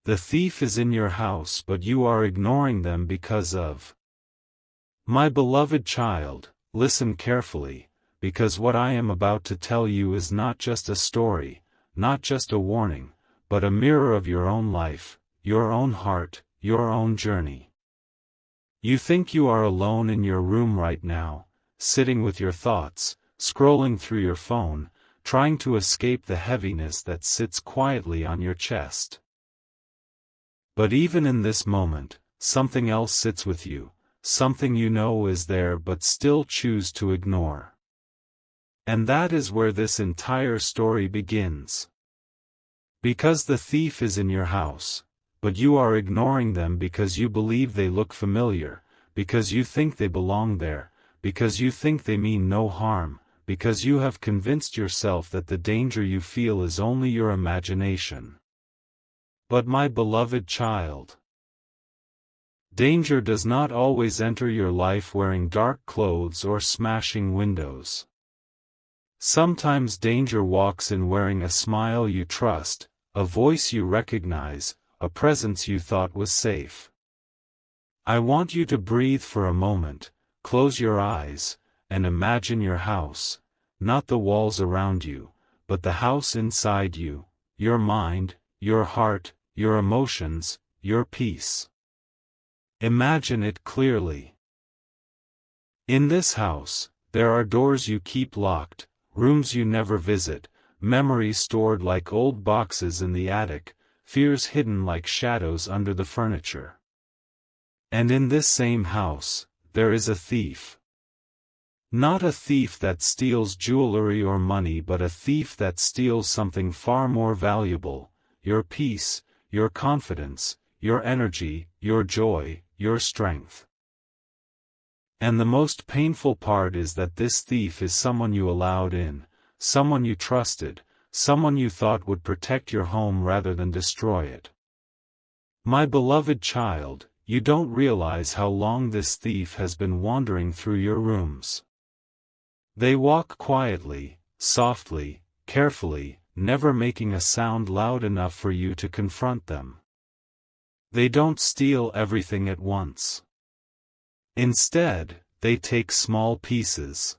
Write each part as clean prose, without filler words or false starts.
The thief is in your house, but you are ignoring them because of. My beloved child, listen carefully, because what I am about to tell you is not just a story, not just a warning, but a mirror of your own life, your own heart, your own journey. You think you are alone in your room right now, sitting with your thoughts, scrolling through your phone, trying to escape the heaviness that sits quietly on your chest. But even in this moment, something else sits with you, something you know is there but still choose to ignore. And that is where this entire story begins. Because the thief is in your house, but you are ignoring them because you believe they look familiar, because you think they belong there, because you think they mean no harm, because you have convinced yourself that the danger you feel is only your imagination. But my beloved child, danger does not always enter your life wearing dark clothes or smashing windows. Sometimes danger walks in wearing a smile you trust, a voice you recognize, a presence you thought was safe. I want you to breathe for a moment, close your eyes, and imagine your house, not the walls around you, but the house inside you, your mind, your heart, your emotions, your peace. Imagine it clearly. In this house, there are doors you keep locked, rooms you never visit, memories stored like old boxes in the attic, fears hidden like shadows under the furniture. And in this same house, there is a thief. Not a thief that steals jewelry or money, but a thief that steals something far more valuable: your peace, your confidence, your energy, your joy, your strength. And the most painful part is that this thief is someone you allowed in, someone you trusted, someone you thought would protect your home rather than destroy it. My beloved child, you don't realize how long this thief has been wandering through your rooms. They walk quietly, softly, carefully, never making a sound loud enough for you to confront them. They don't steal everything at once. Instead, they take small pieces.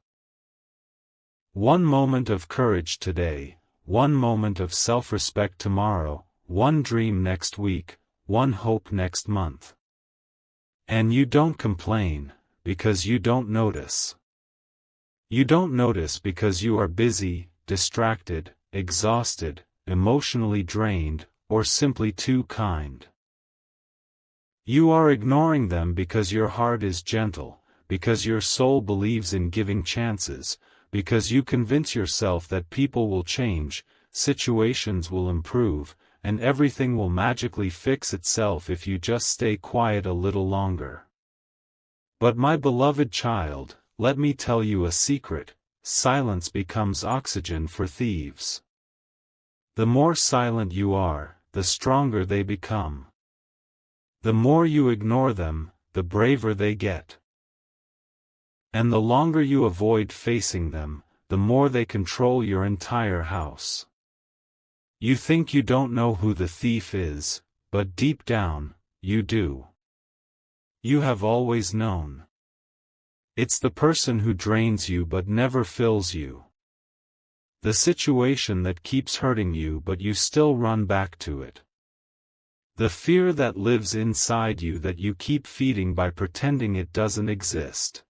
One moment of courage today, one moment of self-respect tomorrow, one dream next week, one hope next month. And you don't complain, because you don't notice. You don't notice because you are busy, distracted, exhausted, emotionally drained, or simply too kind. You are ignoring them because your heart is gentle, because your soul believes in giving chances, because you convince yourself that people will change, situations will improve, and everything will magically fix itself if you just stay quiet a little longer. But my beloved child, let me tell you a secret: silence becomes oxygen for thieves. The more silent you are, the stronger they become. The more you ignore them, the braver they get. And the longer you avoid facing them, the more they control your entire house. You think you don't know who the thief is, but deep down, you do. You have always known. It's the person who drains you but never fills you. The situation that keeps hurting you but you still run back to it. The fear that lives inside you that you keep feeding by pretending it doesn't exist.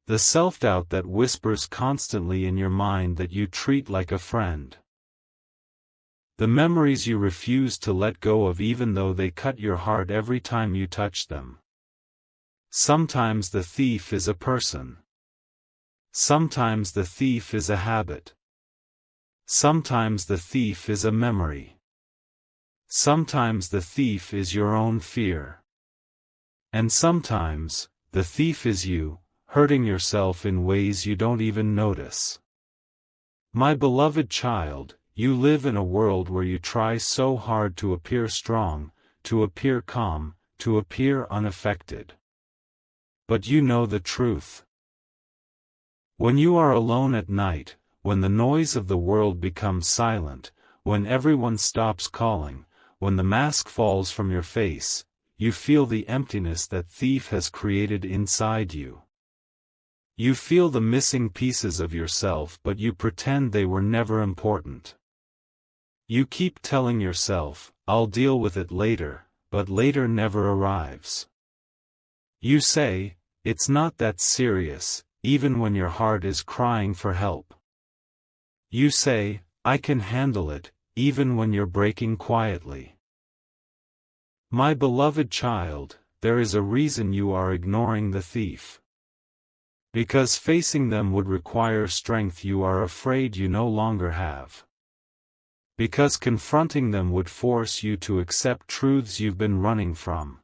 The self-doubt that whispers constantly in your mind that you treat like a friend. The memories you refuse to let go of even though they cut your heart every time you touch them. Sometimes the thief is a person. Sometimes the thief is a habit. Sometimes the thief is a memory. Sometimes the thief is your own fear. And sometimes, the thief is you, hurting yourself in ways you don't even notice. My beloved child, you live in a world where you try so hard to appear strong, to appear calm, to appear unaffected. But you know the truth. When you are alone at night, when the noise of the world becomes silent, when everyone stops calling, when the mask falls from your face, you feel the emptiness that thief has created inside you. You feel the missing pieces of yourself, but you pretend they were never important. You keep telling yourself, "I'll deal with it later," but later never arrives. You say, "It's not that serious," even when your heart is crying for help. You say, "I can handle it," even when you're breaking quietly. My beloved child, there is a reason you are ignoring the thief. Because facing them would require strength you are afraid you no longer have. Because confronting them would force you to accept truths you've been running from.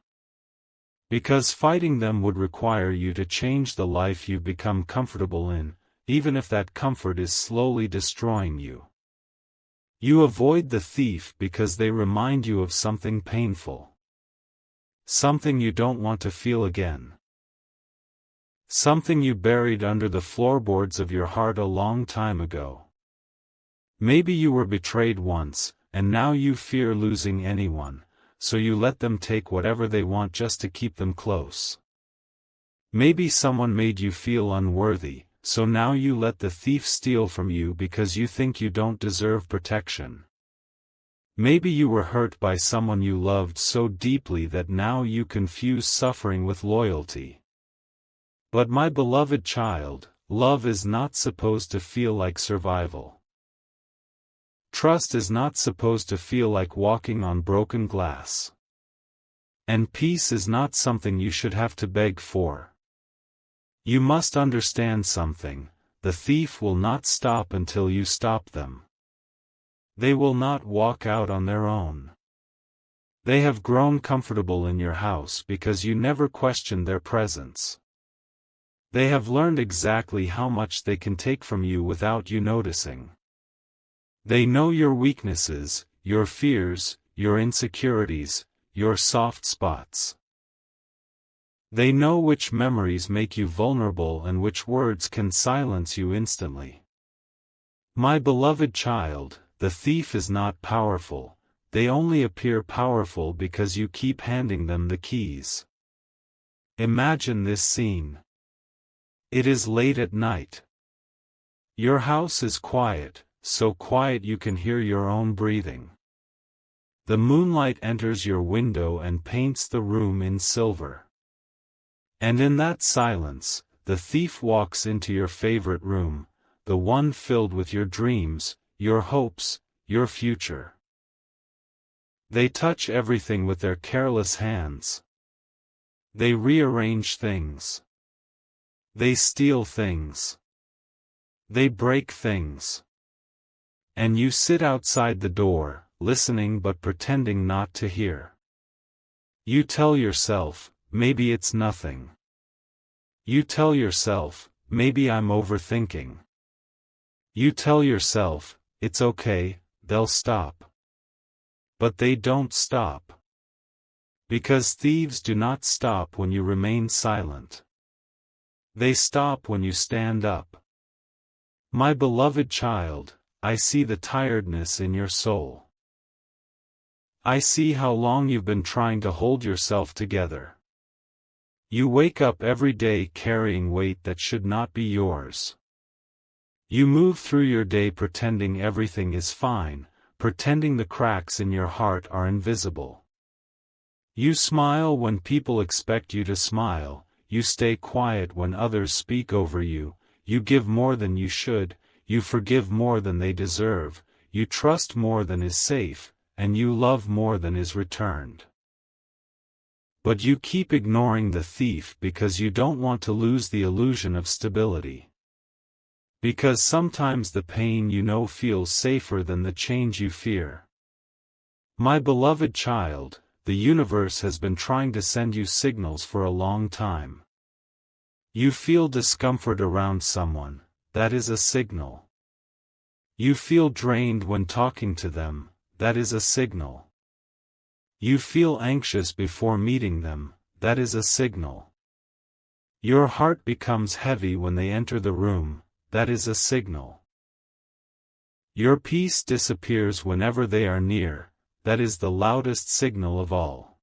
Because fighting them would require you to change the life you've become comfortable in, even if that comfort is slowly destroying you. You avoid the thief because they remind you of something painful. Something you don't want to feel again. Something you buried under the floorboards of your heart a long time ago. Maybe you were betrayed once, and now you fear losing anyone, so you let them take whatever they want just to keep them close. Maybe someone made you feel unworthy, so now you let the thief steal from you because you think you don't deserve protection. Maybe you were hurt by someone you loved so deeply that now you confuse suffering with loyalty. But my beloved child, love is not supposed to feel like survival. Trust is not supposed to feel like walking on broken glass. And peace is not something you should have to beg for. You must understand something: the thief will not stop until you stop them. They will not walk out on their own. They have grown comfortable in your house because you never questioned their presence. They have learned exactly how much they can take from you without you noticing. They know your weaknesses, your fears, your insecurities, your soft spots. They know which memories make you vulnerable and which words can silence you instantly. My beloved child, the thief is not powerful. They only appear powerful because you keep handing them the keys. Imagine this scene. It is late at night. Your house is quiet, so quiet you can hear your own breathing. The moonlight enters your window and paints the room in silver. And in that silence, the thief walks into your favorite room, the one filled with your dreams, your hopes, your future. They touch everything with their careless hands. They rearrange things. They steal things. They break things. And you sit outside the door, listening but pretending not to hear. You tell yourself, maybe it's nothing. You tell yourself, maybe I'm overthinking. You tell yourself, it's okay, they'll stop. But they don't stop. Because thieves do not stop when you remain silent. They stop when you stand up. My beloved child, I see the tiredness in your soul. I see how long you've been trying to hold yourself together. You wake up every day carrying weight that should not be yours. You move through your day pretending everything is fine, pretending the cracks in your heart are invisible. You smile when people expect you to smile, you stay quiet when others speak over you, you give more than you should, you forgive more than they deserve, you trust more than is safe, and you love more than is returned. But you keep ignoring the thief because you don't want to lose the illusion of stability. Because sometimes the pain you know feels safer than the change you fear. My beloved child, the universe has been trying to send you signals for a long time. You feel discomfort around someone, that is a signal. You feel drained when talking to them, that is a signal. You feel anxious before meeting them, that is a signal. Your heart becomes heavy when they enter the room, that is a signal. Your peace disappears whenever they are near, that is the loudest signal of all.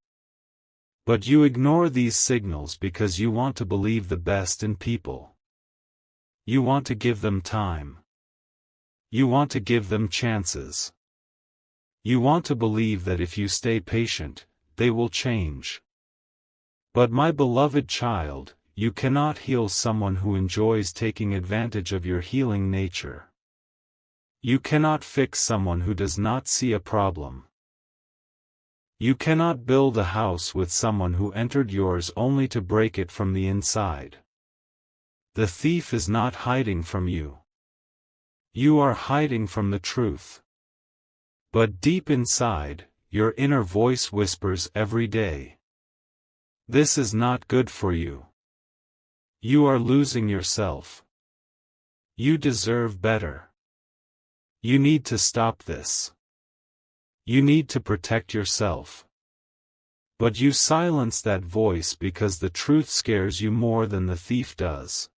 But you ignore these signals because you want to believe the best in people. You want to give them time. You want to give them chances. You want to believe that if you stay patient, they will change. But my beloved child, you cannot heal someone who enjoys taking advantage of your healing nature. You cannot fix someone who does not see a problem. You cannot build a house with someone who entered yours only to break it from the inside. The thief is not hiding from you. You are hiding from the truth. But deep inside, your inner voice whispers every day. This is not good for you. You are losing yourself. You deserve better. You need to stop this. You need to protect yourself. But you silence that voice because the truth scares you more than the thief does.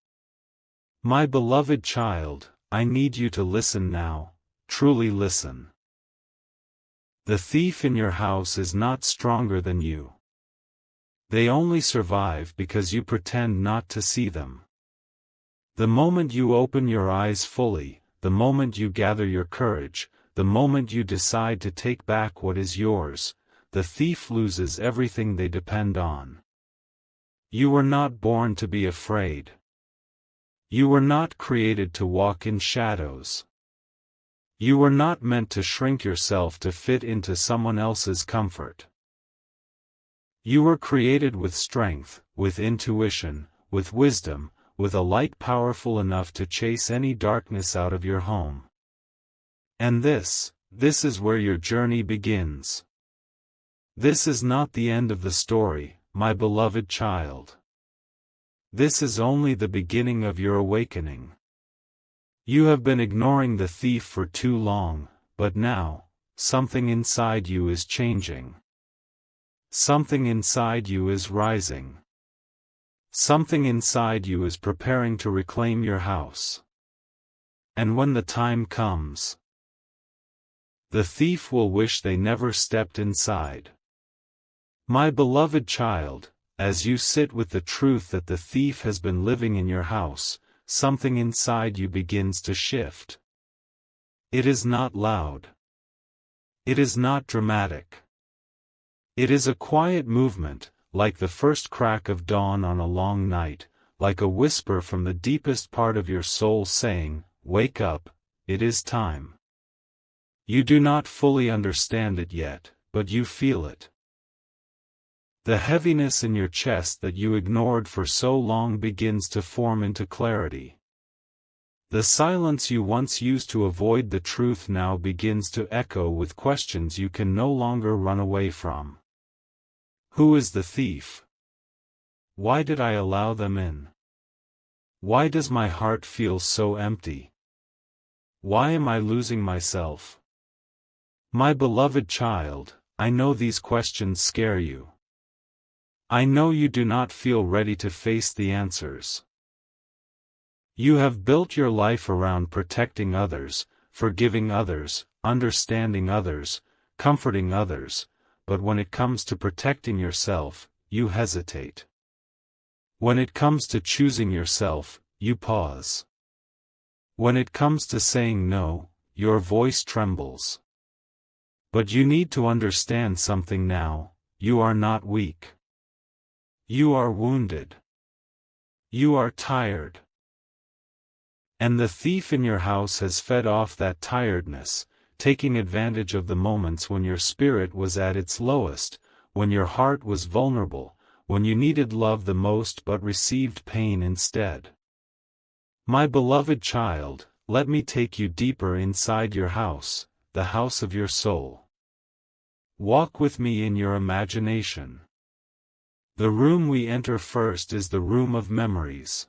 My beloved child, I need you to listen now, truly listen. The thief in your house is not stronger than you. They only survive because you pretend not to see them. The moment you open your eyes fully, the moment you gather your courage, the moment you decide to take back what is yours, the thief loses everything they depend on. You were not born to be afraid. You were not created to walk in shadows. You were not meant to shrink yourself to fit into someone else's comfort. You were created with strength, with intuition, with wisdom, with a light powerful enough to chase any darkness out of your home. And this is where your journey begins. This is not the end of the story, my beloved child. This is only the beginning of your awakening. You have been ignoring the thief for too long, but now, something inside you is changing. Something inside you is rising. Something inside you is preparing to reclaim your house. And when the time comes, the thief will wish they never stepped inside. My beloved child, as you sit with the truth that the thief has been living in your house, something inside you begins to shift. It is not loud. It is not dramatic. It is a quiet movement, like the first crack of dawn on a long night, like a whisper from the deepest part of your soul saying, "Wake up, it is time." You do not fully understand it yet, but you feel it. The heaviness in your chest that you ignored for so long begins to form into clarity. The silence you once used to avoid the truth now begins to echo with questions you can no longer run away from. Who is the thief? Why did I allow them in? Why does my heart feel so empty? Why am I losing myself? My beloved child, I know these questions scare you. I know you do not feel ready to face the answers. You have built your life around protecting others, forgiving others, understanding others, comforting others, but when it comes to protecting yourself, you hesitate. When it comes to choosing yourself, you pause. When it comes to saying no, your voice trembles. But you need to understand something now, you are not weak. You are wounded. You are tired. And the thief in your house has fed off that tiredness, taking advantage of the moments when your spirit was at its lowest, when your heart was vulnerable, when you needed love the most but received pain instead. My beloved child, let me take you deeper inside your house, the house of your soul. Walk with me in your imagination. The room we enter first is the room of memories.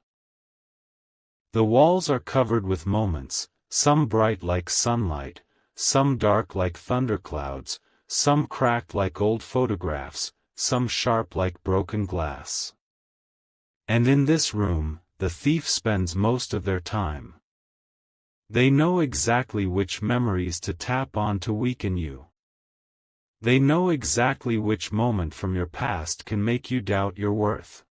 The walls are covered with moments, some bright like sunlight, some dark like thunderclouds, some cracked like old photographs, some sharp like broken glass. And in this room, the thief spends most of their time. They know exactly which memories to tap on to weaken you. They know exactly which moment from your past can make you doubt your worth.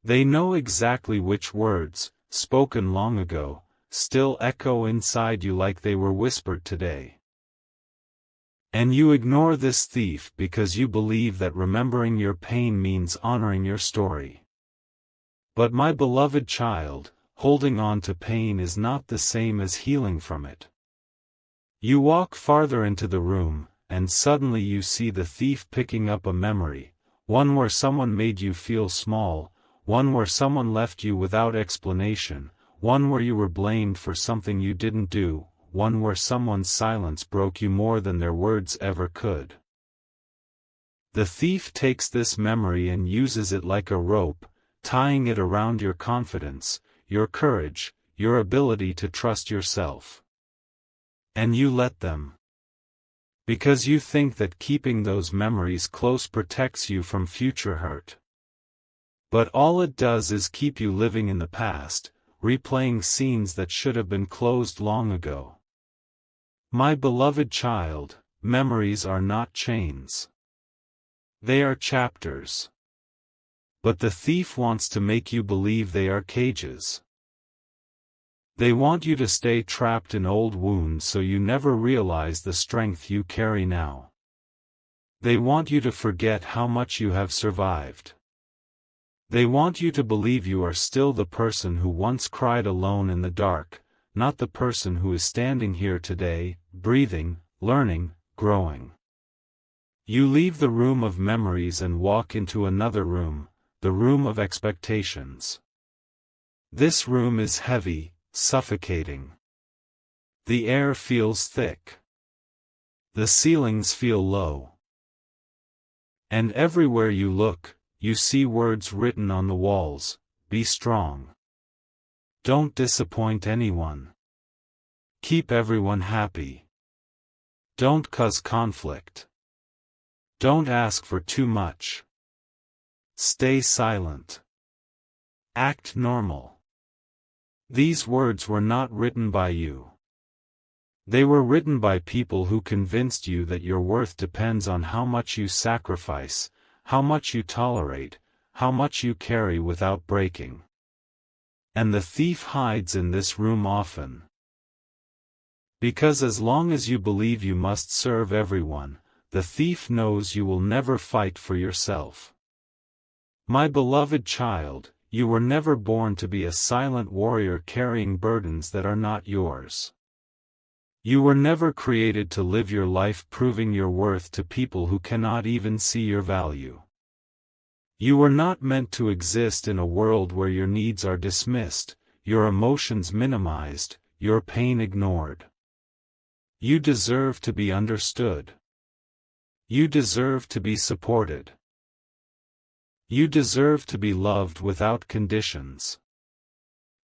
They know exactly which words, spoken long ago, still echo inside you like they were whispered today. And you ignore this thief because you believe that remembering your pain means honoring your story. But my beloved child, holding on to pain is not the same as healing from it. You walk farther into the room, and suddenly you see the thief picking up a memory, one where someone made you feel small, one where someone left you without explanation, one where you were blamed for something you didn't do, one where someone's silence broke you more than their words ever could. The thief takes this memory and uses it like a rope, tying it around your confidence, your courage, your ability to trust yourself. And you let them. Because you think that keeping those memories close protects you from future hurt. But all it does is keep you living in the past, replaying scenes that should have been closed long ago. My beloved child, memories are not chains. They are chapters. But the thief wants to make you believe they are cages. They want you to stay trapped in old wounds so you never realize the strength you carry now. They want you to forget how much you have survived. They want you to believe you are still the person who once cried alone in the dark, not the person who is standing here today, breathing, learning, growing. You leave the room of memories and walk into another room, the room of expectations. This room is heavy, suffocating. The air feels thick. The ceilings feel low. And everywhere you look, you see words written on the walls: be strong. Don't disappoint anyone. Keep everyone happy. Don't cause conflict. Don't ask for too much. Stay silent. Act normal. These words were not written by you. They were written by people who convinced you that your worth depends on how much you sacrifice, how much you tolerate, how much you carry without breaking. And the thief hides in this room often. Because as long as you believe you must serve everyone, the thief knows you will never fight for yourself. My beloved child, you were never born to be a silent warrior carrying burdens that are not yours. You were never created to live your life proving your worth to people who cannot even see your value. You were not meant to exist in a world where your needs are dismissed, your emotions minimized, your pain ignored. You deserve to be understood. You deserve to be supported. You deserve to be loved without conditions.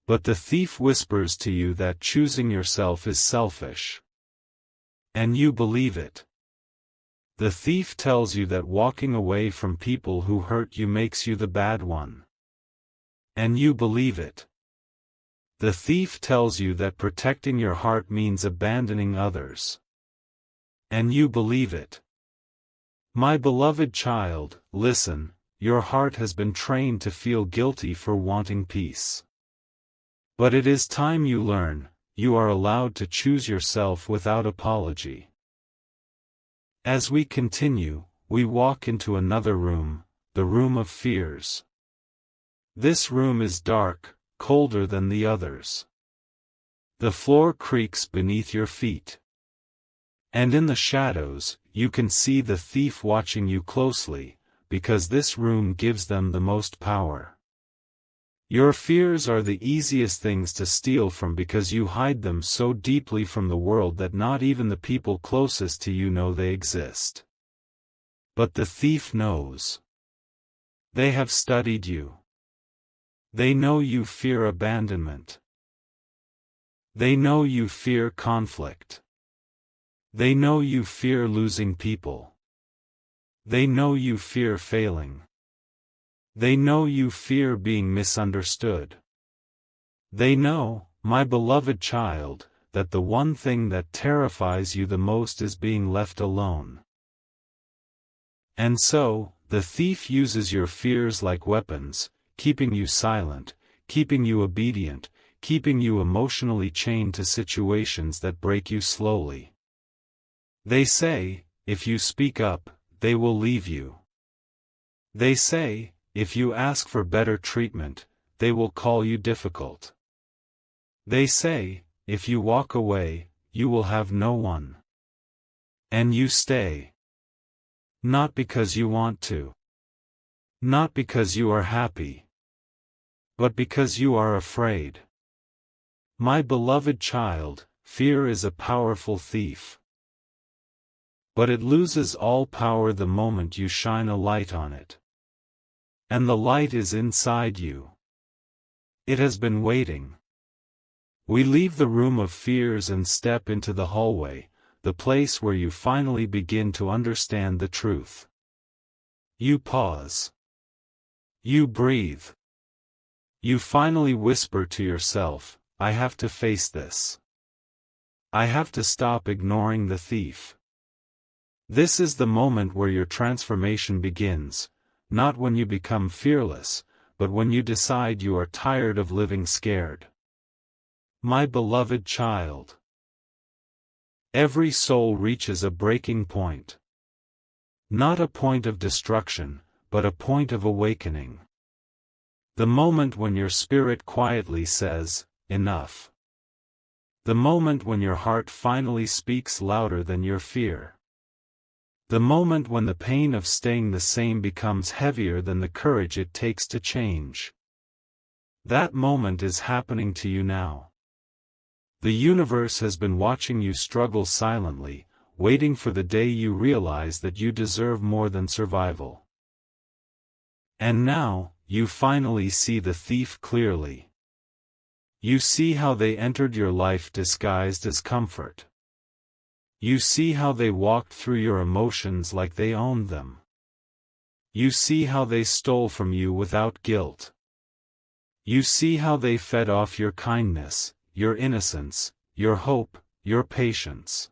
But the thief whispers to you that choosing yourself is selfish. And you believe it. The thief tells you that walking away from people who hurt you makes you the bad one. And you believe it. The thief tells you that protecting your heart means abandoning others. And you believe it. My beloved child, listen. Your heart has been trained to feel guilty for wanting peace. But it is time you learn, you are allowed to choose yourself without apology. As we continue, we walk into another room, the room of fears. This room is dark, colder than the others. The floor creaks beneath your feet. And in the shadows, you can see the thief watching you closely, because this room gives them the most power. Your fears are the easiest things to steal from because you hide them so deeply from the world that not even the people closest to you know they exist. But the thief knows. They have studied you. They know you fear abandonment. They know you fear conflict. They know you fear losing people. They know you fear failing. They know you fear being misunderstood. They know, my beloved child, that the one thing that terrifies you the most is being left alone. And so, the thief uses your fears like weapons, keeping you silent, keeping you obedient, keeping you emotionally chained to situations that break you slowly. They say, if you speak up, they will leave you. They say, if you ask for better treatment, they will call you difficult. They say, if you walk away, you will have no one. And you stay. Not because you want to. Not because you are happy. But because you are afraid. My beloved child, fear is a powerful thief. But it loses all power the moment you shine a light on it. And the light is inside you. It has been waiting. We leave the room of fears and step into the hallway, the place where you finally begin to understand the truth. You pause. You breathe. You finally whisper to yourself, I have to face this. I have to stop ignoring the thief. This is the moment where your transformation begins, not when you become fearless, but when you decide you are tired of living scared. My beloved child. Every soul reaches a breaking point. Not a point of destruction, but a point of awakening. The moment when your spirit quietly says, enough. The moment when your heart finally speaks louder than your fear. The moment when the pain of staying the same becomes heavier than the courage it takes to change. That moment is happening to you now. The universe has been watching you struggle silently, waiting for the day you realize that you deserve more than survival. And now, you finally see the thief clearly. You see how they entered your life disguised as comfort. You see how they walked through your emotions like they owned them. You see how they stole from you without guilt. You see how they fed off your kindness, your innocence, your hope, your patience.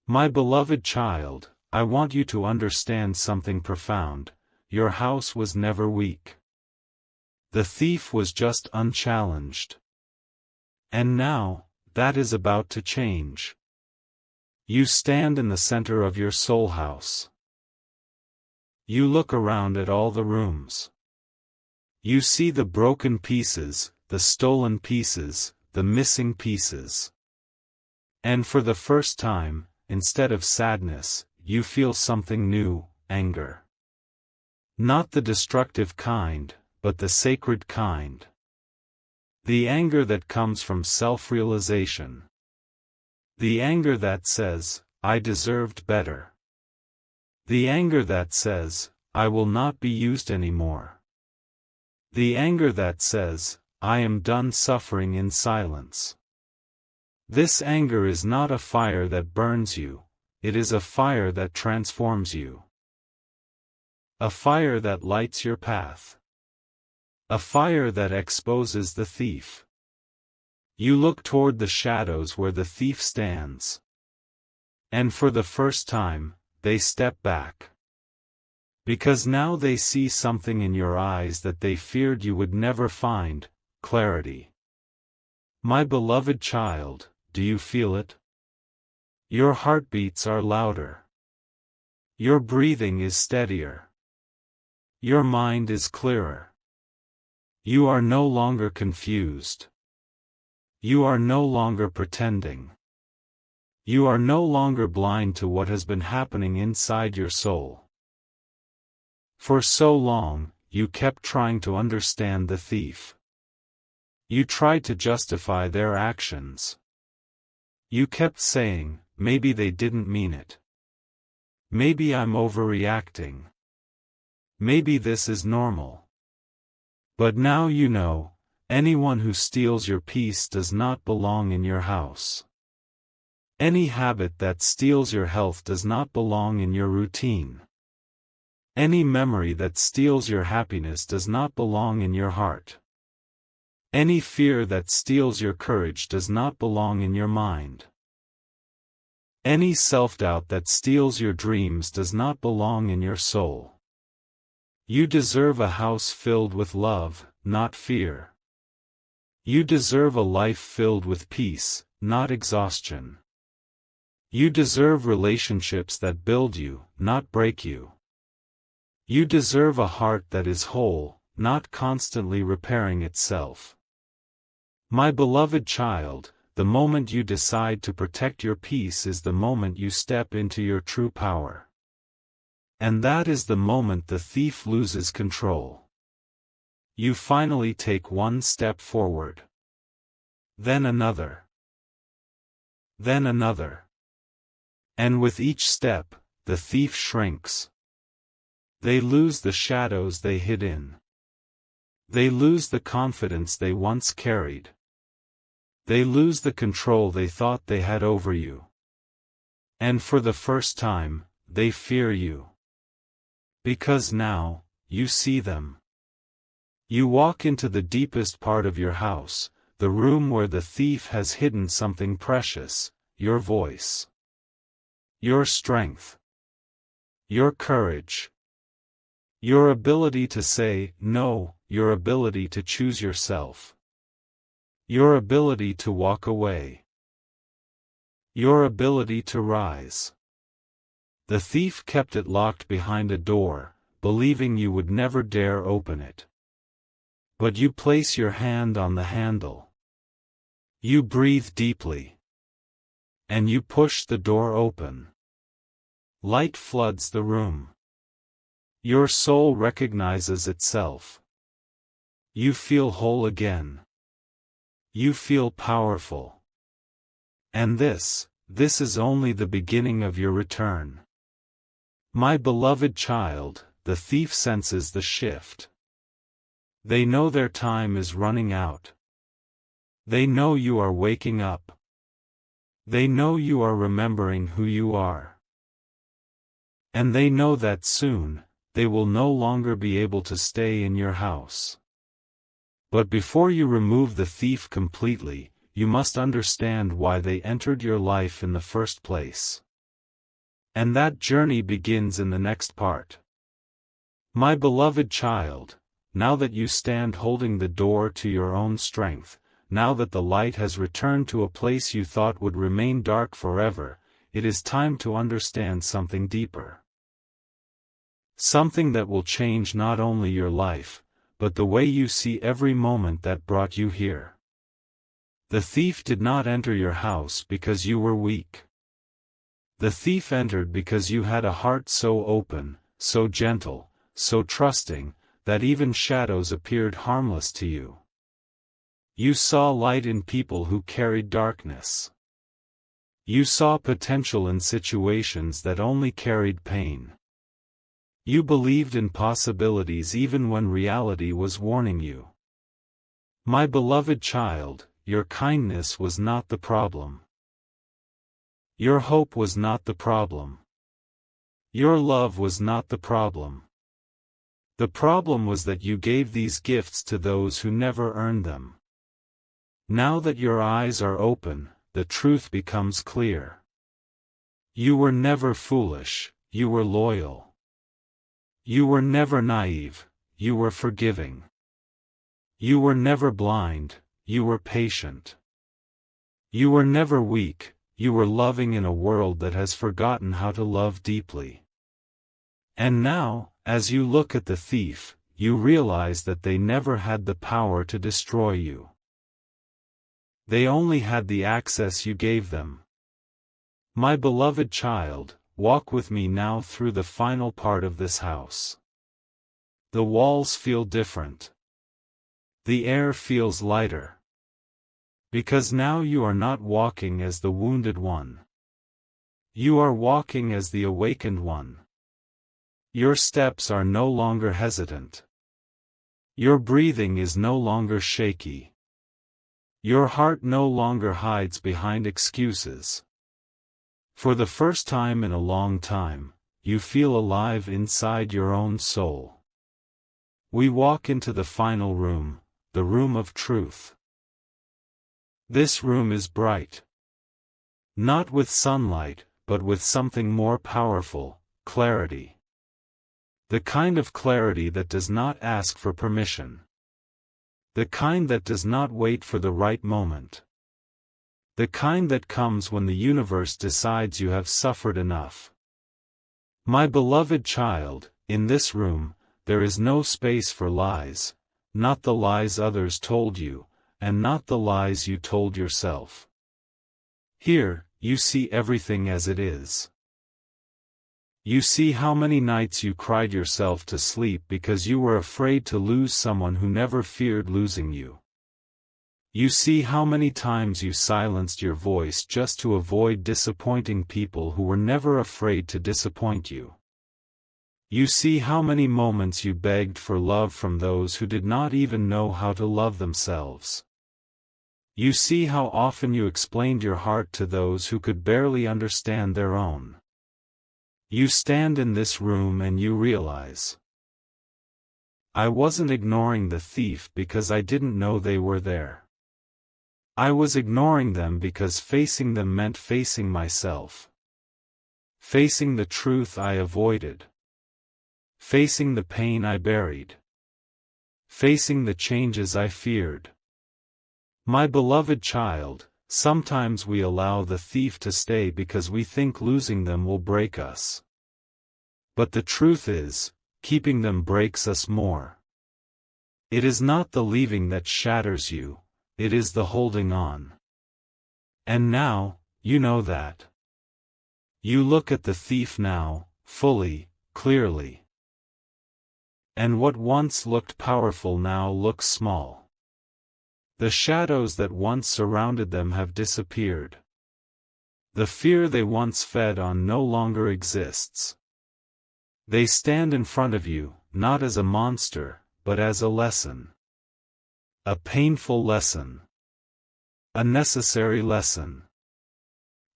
My beloved child, I want you to understand something profound. Your house was never weak. The thief was just unchallenged. And now, that is about to change. You stand in the center of your soul house. You look around at all the rooms. You see the broken pieces, the stolen pieces, the missing pieces. And for the first time, instead of sadness, you feel something new, anger. Not the destructive kind, but the sacred kind. The anger that comes from self-realization. The anger that says, I deserved better. The anger that says, I will not be used anymore. The anger that says, I am done suffering in silence. This anger is not a fire that burns you, it is a fire that transforms you. A fire that lights your path. A fire that exposes the thief. You look toward the shadows where the thief stands. And for the first time, they step back. Because now they see something in your eyes that they feared you would never find, clarity. My beloved child, do you feel it? Your heartbeats are louder. Your breathing is steadier. Your mind is clearer. You are no longer confused. You are no longer pretending. You are no longer blind to what has been happening inside your soul. For so long, you kept trying to understand the thief. You tried to justify their actions. You kept saying, maybe they didn't mean it. Maybe I'm overreacting. Maybe this is normal. But now you know, anyone who steals your peace does not belong in your house. Any habit that steals your health does not belong in your routine. Any memory that steals your happiness does not belong in your heart. Any fear that steals your courage does not belong in your mind. Any self-doubt that steals your dreams does not belong in your soul. You deserve a house filled with love, not fear. You deserve a life filled with peace, not exhaustion. You deserve relationships that build you, not break you. You deserve a heart that is whole, not constantly repairing itself. My beloved child, the moment you decide to protect your peace is the moment you step into your true power. And that is the moment the thief loses control. You finally take one step forward. Then another. Then another. And with each step, the thief shrinks. They lose the shadows they hid in. They lose the confidence they once carried. They lose the control they thought they had over you. And for the first time, they fear you. Because now, you see them. You walk into the deepest part of your house, the room where the thief has hidden something precious, your voice. Your strength. Your courage. Your ability to say no, your ability to choose yourself. Your ability to walk away. Your ability to rise. The thief kept it locked behind a door, believing you would never dare open it. But you place your hand on the handle. You breathe deeply. And you push the door open. Light floods the room. Your soul recognizes itself. You feel whole again. You feel powerful. And this is only the beginning of your return. My beloved child, the thief senses the shift. They know their time is running out. They know you are waking up. They know you are remembering who you are. And they know that soon, they will no longer be able to stay in your house. But before you remove the thief completely, you must understand why they entered your life in the first place. And that journey begins in the next part. My beloved child, now that you stand holding the door to your own strength, now that the light has returned to a place you thought would remain dark forever, it is time to understand something deeper. Something that will change not only your life, but the way you see every moment that brought you here. The thief did not enter your house because you were weak. The thief entered because you had a heart so open, so gentle, so trusting, that even shadows appeared harmless to you. You saw light in people who carried darkness. You saw potential in situations that only carried pain. You believed in possibilities even when reality was warning you. My beloved child, your kindness was not the problem. Your hope was not the problem. Your love was not the problem. The problem was that you gave these gifts to those who never earned them. Now that your eyes are open, the truth becomes clear. You were never foolish, you were loyal. You were never naive, you were forgiving. You were never blind, you were patient. You were never weak, you were loving in a world that has forgotten how to love deeply. And now, as you look at the thief, you realize that they never had the power to destroy you. They only had the access you gave them. My beloved child, walk with me now through the final part of this house. The walls feel different. The air feels lighter. Because now you are not walking as the wounded one. You are walking as the awakened one. Your steps are no longer hesitant. Your breathing is no longer shaky. Your heart no longer hides behind excuses. For the first time in a long time, you feel alive inside your own soul. We walk into the final room, the room of truth. This room is bright. Not with sunlight, but with something more powerful: clarity. The kind of clarity that does not ask for permission. The kind that does not wait for the right moment. The kind that comes when the universe decides you have suffered enough. My beloved child, in this room, there is no space for lies, not the lies others told you, and not the lies you told yourself. Here, you see everything as it is. You see how many nights you cried yourself to sleep because you were afraid to lose someone who never feared losing you. You see how many times you silenced your voice just to avoid disappointing people who were never afraid to disappoint you. You see how many moments you begged for love from those who did not even know how to love themselves. You see how often you explained your heart to those who could barely understand their own. You stand in this room and you realize, I wasn't ignoring the thief because I didn't know they were there. I was ignoring them because facing them meant facing myself. Facing the truth I avoided. Facing the pain I buried. Facing the changes I feared. My beloved child, sometimes we allow the thief to stay because we think losing them will break us. But the truth is, keeping them breaks us more. It is not the leaving that shatters you, it is the holding on. And now, you know that. You look at the thief now, fully, clearly. And what once looked powerful now looks small. The shadows that once surrounded them have disappeared. The fear they once fed on no longer exists. They stand in front of you, not as a monster, but as a lesson. A painful lesson. A necessary lesson.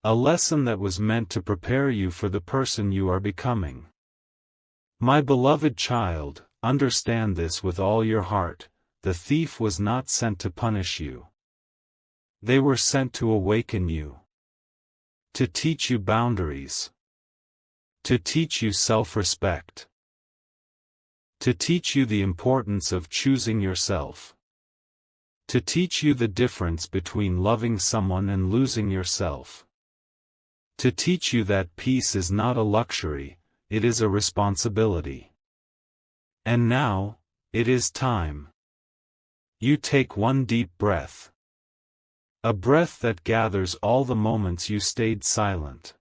A lesson that was meant to prepare you for the person you are becoming. My beloved child, understand this with all your heart. The thief was not sent to punish you. They were sent to awaken you. To teach you boundaries. To teach you self-respect. To teach you the importance of choosing yourself. To teach you the difference between loving someone and losing yourself. To teach you that peace is not a luxury, it is a responsibility. And now, it is time. You take one deep breath. A breath that gathers all the moments you stayed silent.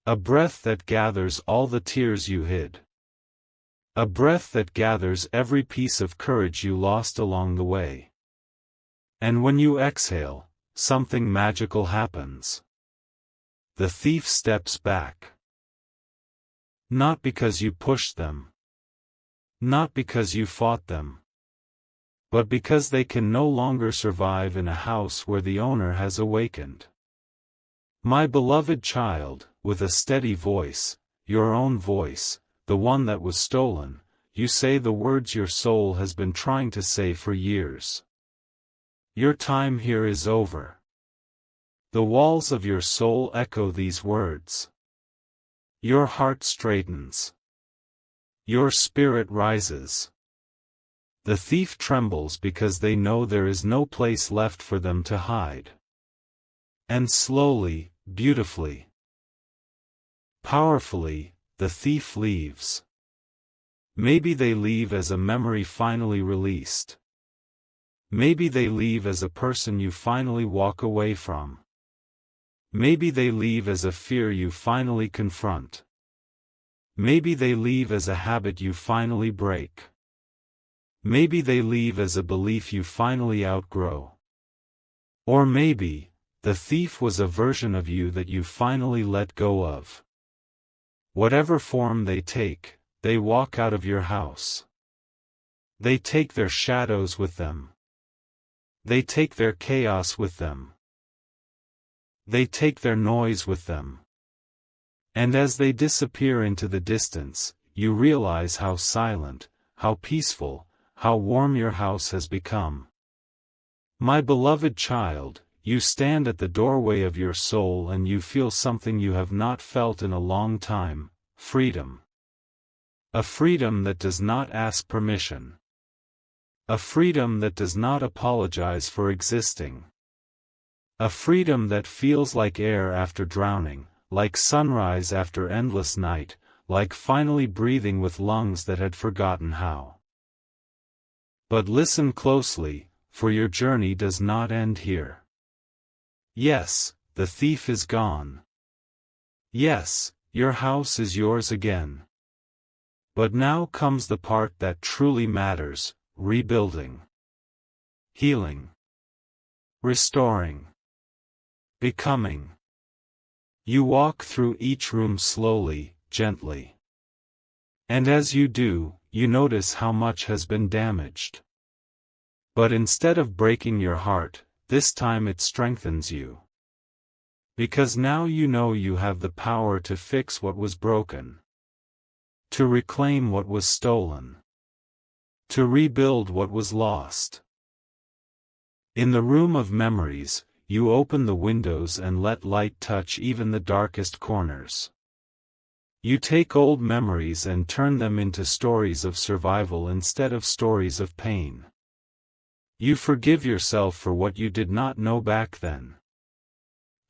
A breath that gathers all the tears you hid. A breath that gathers every piece of courage you lost along the way. And when you exhale, something magical happens. The thief steps back. Not because you pushed them. Not because you fought them. But because they can no longer survive in a house where the owner has awakened. My beloved child, with a steady voice, your own voice, the one that was stolen, you say the words your soul has been trying to say for years. Your time here is over. The walls of your soul echo these words. Your heart straightens. Your spirit rises. The thief trembles because they know there is no place left for them to hide. And slowly, beautifully, powerfully, the thief leaves. Maybe they leave as a memory finally released. Maybe they leave as a person you finally walk away from. Maybe they leave as a fear you finally confront. Maybe they leave as a habit you finally break. Maybe they leave as a belief you finally outgrow. Or maybe, the thief was a version of you that you finally let go of. Whatever form they take, they walk out of your house. They take their shadows with them. They take their chaos with them. They take their noise with them. And as they disappear into the distance, you realize how silent, how peaceful, how warm your house has become. My beloved child, you stand at the doorway of your soul and you feel something you have not felt in a long time: freedom. A freedom that does not ask permission. A freedom that does not apologize for existing. A freedom that feels like air after drowning, like sunrise after endless night, like finally breathing with lungs that had forgotten how. But listen closely, for your journey does not end here. Yes, the thief is gone. Yes, your house is yours again. But now comes the part that truly matters: rebuilding, healing, restoring, becoming. You walk through each room slowly, gently. And as you do, you notice how much has been damaged. But instead of breaking your heart, this time it strengthens you. Because now you know you have the power to fix what was broken, to reclaim what was stolen, to rebuild what was lost. In the room of memories, you open the windows and let light touch even the darkest corners. You take old memories and turn them into stories of survival instead of stories of pain. You forgive yourself for what you did not know back then.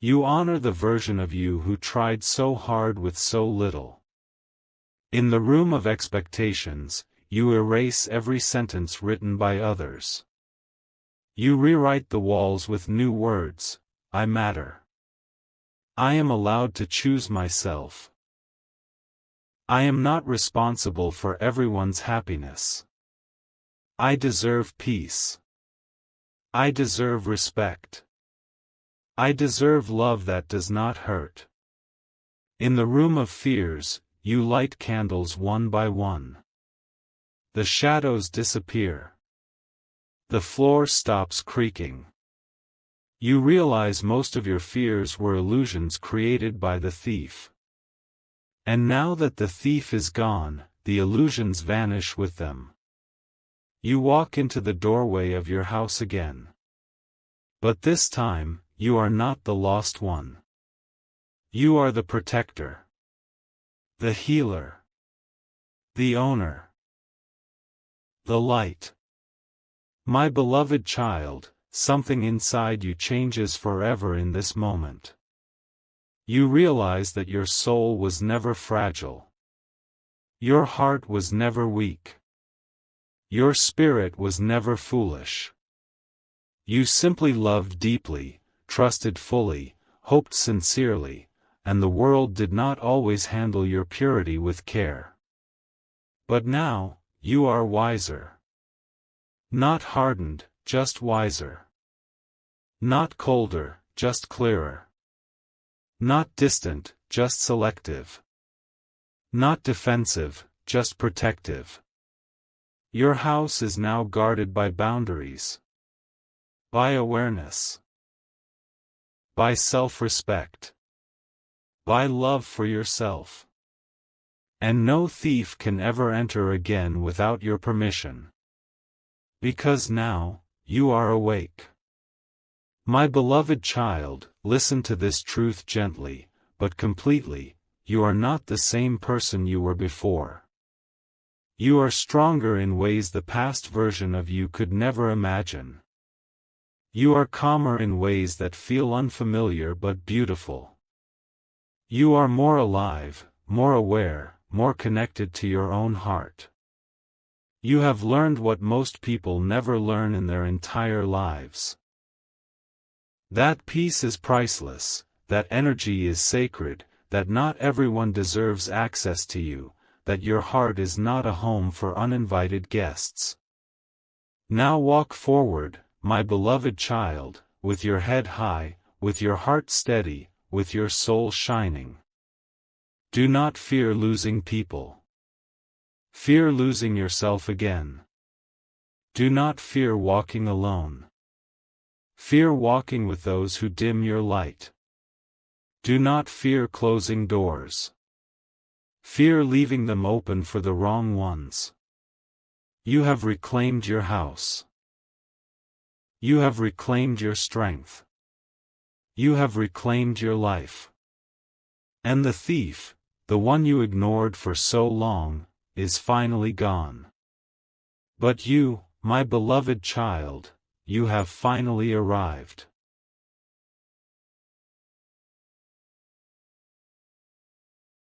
You honor the version of you who tried so hard with so little. In the room of expectations, you erase every sentence written by others. You rewrite the walls with new words: I matter. I am allowed to choose myself. I am not responsible for everyone's happiness. I deserve peace. I deserve respect. I deserve love that does not hurt. In the room of fears, you light candles one by one. The shadows disappear. The floor stops creaking. You realize most of your fears were illusions created by the thief. And now that the thief is gone, the illusions vanish with them. You walk into the doorway of your house again. But this time, you are not the lost one. You are the protector, the healer, the owner, the light. My beloved child, something inside you changes forever in this moment. You realize that your soul was never fragile. Your heart was never weak. Your spirit was never foolish. You simply loved deeply, trusted fully, hoped sincerely, and the world did not always handle your purity with care. But now, you are wiser. Not hardened, just wiser. Not colder, just clearer. Not distant, just selective. Not defensive, just protective. Your house is now guarded by boundaries, by awareness, by self-respect, by love for yourself. And no thief can ever enter again without your permission. Because now, you are awake. My beloved child, listen to this truth gently, but completely: you are not the same person you were before. You are stronger in ways the past version of you could never imagine. You are calmer in ways that feel unfamiliar but beautiful. You are more alive, more aware, more connected to your own heart. You have learned what most people never learn in their entire lives. That peace is priceless, that energy is sacred, that not everyone deserves access to you, that your heart is not a home for uninvited guests. Now walk forward, my beloved child, with your head high, with your heart steady, with your soul shining. Do not fear losing people. Fear losing yourself again. Do not fear walking alone. Fear walking with those who dim your light. Do not fear closing doors. Fear leaving them open for the wrong ones. You have reclaimed your house. You have reclaimed your strength. You have reclaimed your life. And the thief, the one you ignored for so long, is finally gone. But you, my beloved child, you have finally arrived.